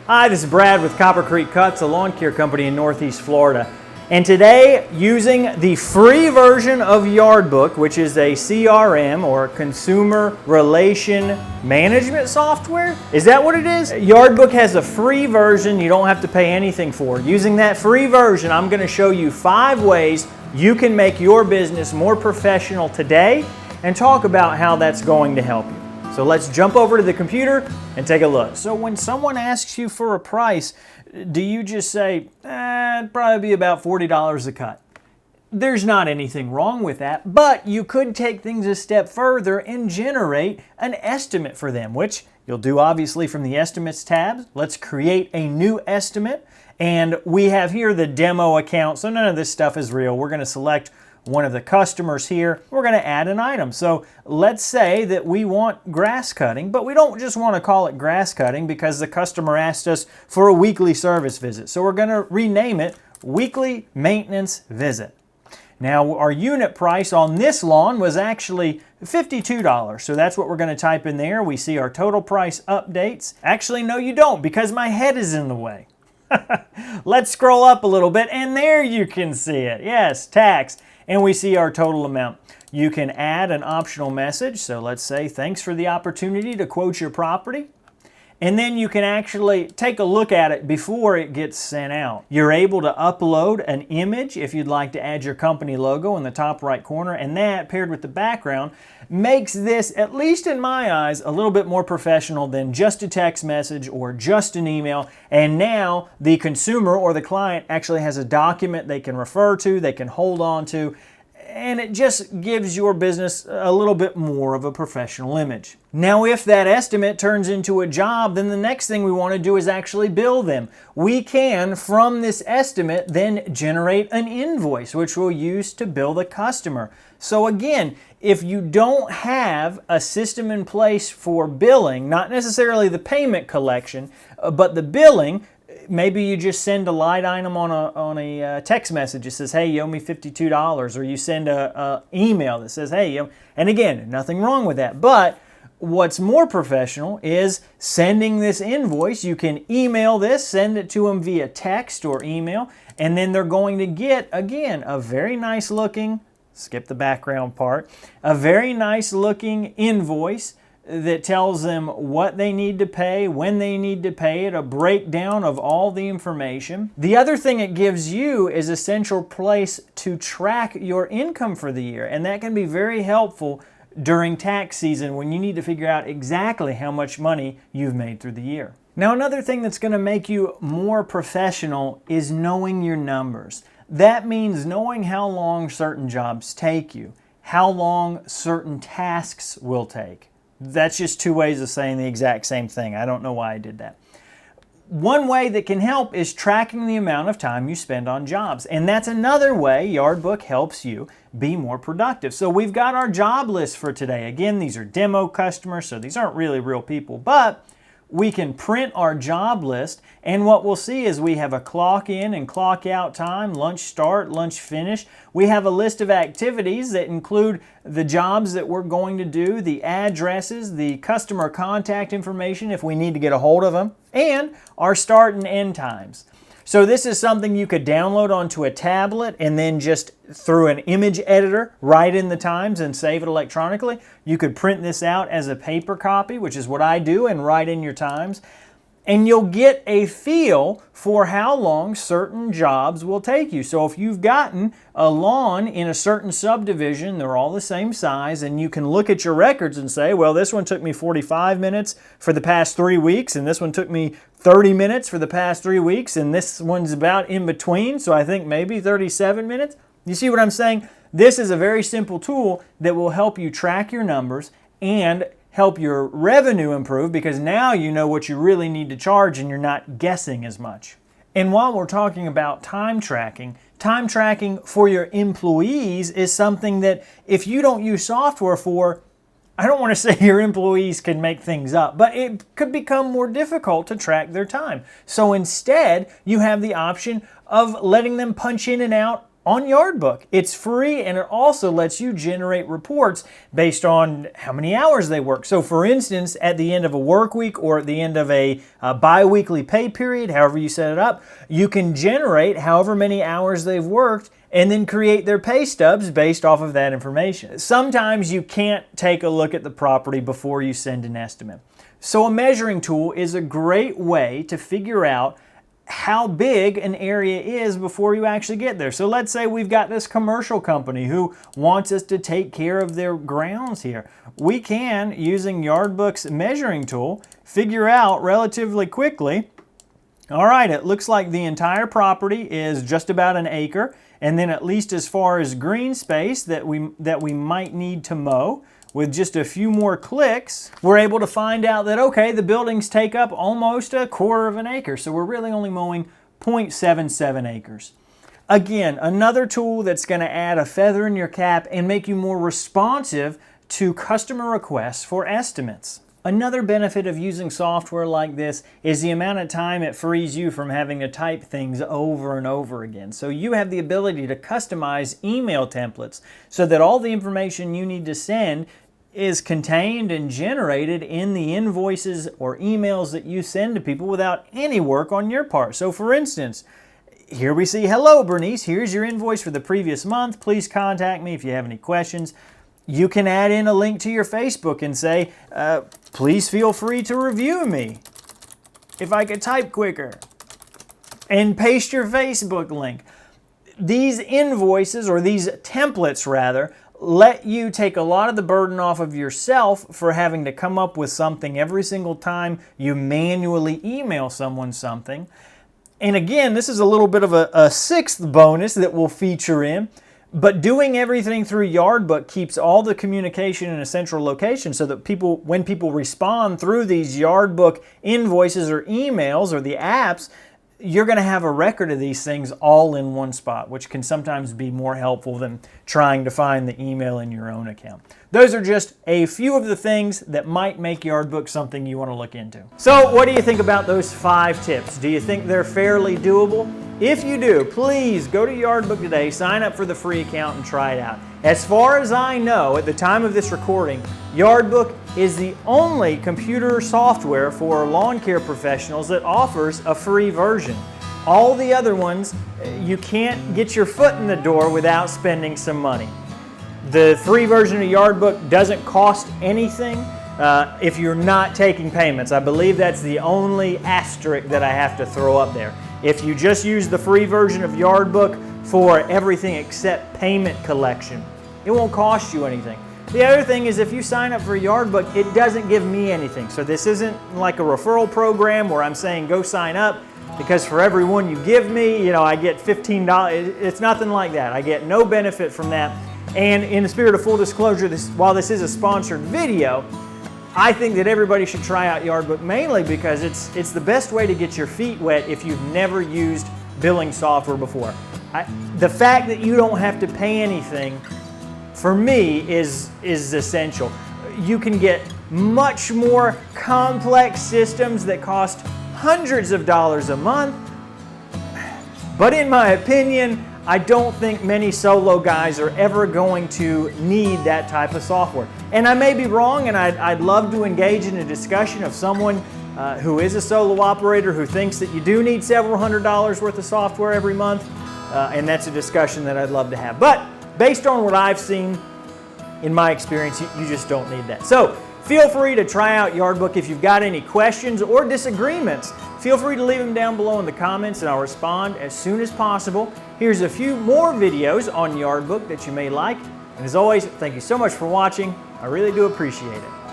Hi, this is Brad with Copper Creek Cuts, a lawn care company in Northeast Florida. And today, using the free version of Yardbook, which is a CRM or Consumer Relation Management software. Is that what it is? Yardbook has a free version you don't have to pay anything for. Using that free version, I'm going to show you 5 ways you can make your business more professional today and talk about how that's going to help you. So let's jump over to the computer and take a look. So when someone asks you for a price, do you just say, it'd probably be about $40 a cut? There's not anything wrong with that, but you could take things a step further and generate an estimate for them, which you'll do obviously from the Estimates tab. Let's create a new estimate. And we have here the demo account, so none of this stuff is real. We're going to select one of the customers here. We're going to add an item. So let's say that we want grass cutting, but we don't just want to call it grass cutting because the customer asked us for a weekly service visit. So we're going to rename it Weekly Maintenance Visit. Now our unit price on this lawn was actually $52. So that's what we're going to type in there. We see our total price updates. Actually, no, you don't, because my head is in the way. Let's scroll up a little bit and there you can see it. Yes, tax. And we see our total amount. You can add an optional message. So let's say, thanks for the opportunity to quote your property. And then you can actually take a look at it before it gets sent out. You're able to upload an image if you'd like to add your company logo in the top right corner. And that, paired with the background, makes this, at least in my eyes, a little bit more professional than just a text message or just an email. And now the consumer or the client actually has a document they can refer to, they can hold on to, and it just gives your business a little bit more of a professional image. Now, if that estimate turns into a job, then the next thing we want to do is actually bill them. We can, from this estimate, then generate an invoice, which we'll use to bill the customer. So again, if you don't have a system in place for billing, not necessarily the payment collection, but the billing, maybe you just send a light item on a text message that says, hey, you owe me $52, or you send a email that says, hey, and again, nothing wrong with that. But what's more professional is sending this invoice. You can email this, send it to them via text or email, and then they're going to get, again, a very nice looking, skip the background part, a very nice looking invoice that tells them what they need to pay, when they need to pay it, a breakdown of all the information. The other thing it gives you is a central place to track your income for the year, and that can be very helpful during tax season when you need to figure out exactly how much money you've made through the year. Now, another thing that's going to make you more professional is knowing your numbers. That means knowing how long certain jobs take you, how long certain tasks will take. That's just 2 ways of saying the exact same thing. I don't know why I did that. One way that can help is tracking the amount of time you spend on jobs. And that's another way Yardbook helps you be more productive. So we've got our job list for today. Again, these are demo customers, so these aren't really real people, but we can print our job list, and what we'll see is we have a clock in and clock out time, lunch start, lunch finish. We have a list of activities that include the jobs that we're going to do, the addresses, the customer contact information if we need to get a hold of them, and our start and end times. So this is something you could download onto a tablet and then just through an image editor write in the times and save it electronically. You could print this out as a paper copy, which is what I do, and write in your times. And you'll get a feel for how long certain jobs will take you. So if you've gotten a lawn in a certain subdivision, they're all the same size, and you can look at your records and say, well, this one took me 45 minutes for the past 3 weeks, and this one took me 30 minutes for the past 3 weeks, and this one's about in between, so I think maybe 37 minutes. You see what I'm saying? This is a very simple tool that will help you track your numbers and help your revenue improve, because now you know what you really need to charge and you're not guessing as much. And while we're talking about time tracking for your employees is something that if you don't use software for, I don't want to say your employees can make things up, but it could become more difficult to track their time. So instead, you have the option of letting them punch in and out on Yardbook. It's free, and it also lets you generate reports based on how many hours they work. So for instance, at the end of a work week or at the end of a bi-weekly pay period, however you set it up, you can generate however many hours they've worked and then create their pay stubs based off of that information. Sometimes you can't take a look at the property before you send an estimate. So a measuring tool is a great way to figure out how big an area is before you actually get there. So let's say we've got this commercial company who wants us to take care of their grounds here. We can, using Yardbook's measuring tool, figure out relatively quickly, all right, it looks like the entire property is just about an acre, and then at least as far as green space that we might need to mow, with just a few more clicks, we're able to find out that, okay, the buildings take up almost a quarter of an acre, so we're really only mowing 0.77 acres. Again, another tool that's going to add a feather in your cap and make you more responsive to customer requests for estimates. Another benefit of using software like this is the amount of time it frees you from having to type things over and over again. So you have the ability to customize email templates so that all the information you need to send is contained and generated in the invoices or emails that you send to people without any work on your part. So for instance, here we see, hello Bernice, here's your invoice for the previous month. Please contact me if you have any questions. You can add in a link to your Facebook and say, please feel free to review me if I could type quicker, and paste your Facebook link. These invoices, or these templates rather, let you take a lot of the burden off of yourself for having to come up with something every single time you manually email someone something. And again, this is a little bit of a sixth bonus that we'll feature in. But doing everything through Yardbook keeps all the communication in a central location so that people, when people respond through these Yardbook invoices or emails or the apps, you're going to have a record of these things all in one spot, which can sometimes be more helpful than trying to find the email in your own account. Those are just a few of the things that might make Yardbook something you want to look into. So what do you think about those 5 tips? Do you think they're fairly doable? If you do, please go to Yardbook today, sign up for the free account and try it out. As far as I know, at the time of this recording, Yardbook is the only computer software for lawn care professionals that offers a free version. All the other ones, you can't get your foot in the door without spending some money. The free version of Yardbook doesn't cost anything if you're not taking payments. I believe that's the only asterisk that I have to throw up there. If you just use the free version of Yardbook for everything except payment collection, it won't cost you anything. The other thing is, if you sign up for Yardbook, it doesn't give me anything. So this isn't like a referral program where I'm saying go sign up because for every one you give me, I get $15. It's nothing like that. I get no benefit from that. And in the spirit of full disclosure, while this is a sponsored video, I think that everybody should try out Yardbook, mainly because it's the best way to get your feet wet if you've never used billing software before. The fact that you don't have to pay anything, for me, is essential. You can get much more complex systems that cost hundreds of dollars a month, but in my opinion, I don't think many solo guys are ever going to need that type of software. And I may be wrong, and I'd love to engage in a discussion of someone who is a solo operator who thinks that you do need several $100s worth of software every month, and that's a discussion that I'd love to have. But based on what I've seen, in my experience, you just don't need that. So feel free to try out Yardbook. If you've got any questions or disagreements, feel free to leave them down below in the comments and I'll respond as soon as possible. Here's a few more videos on Yardbook that you may like. And as always, thank you so much for watching. I really do appreciate it.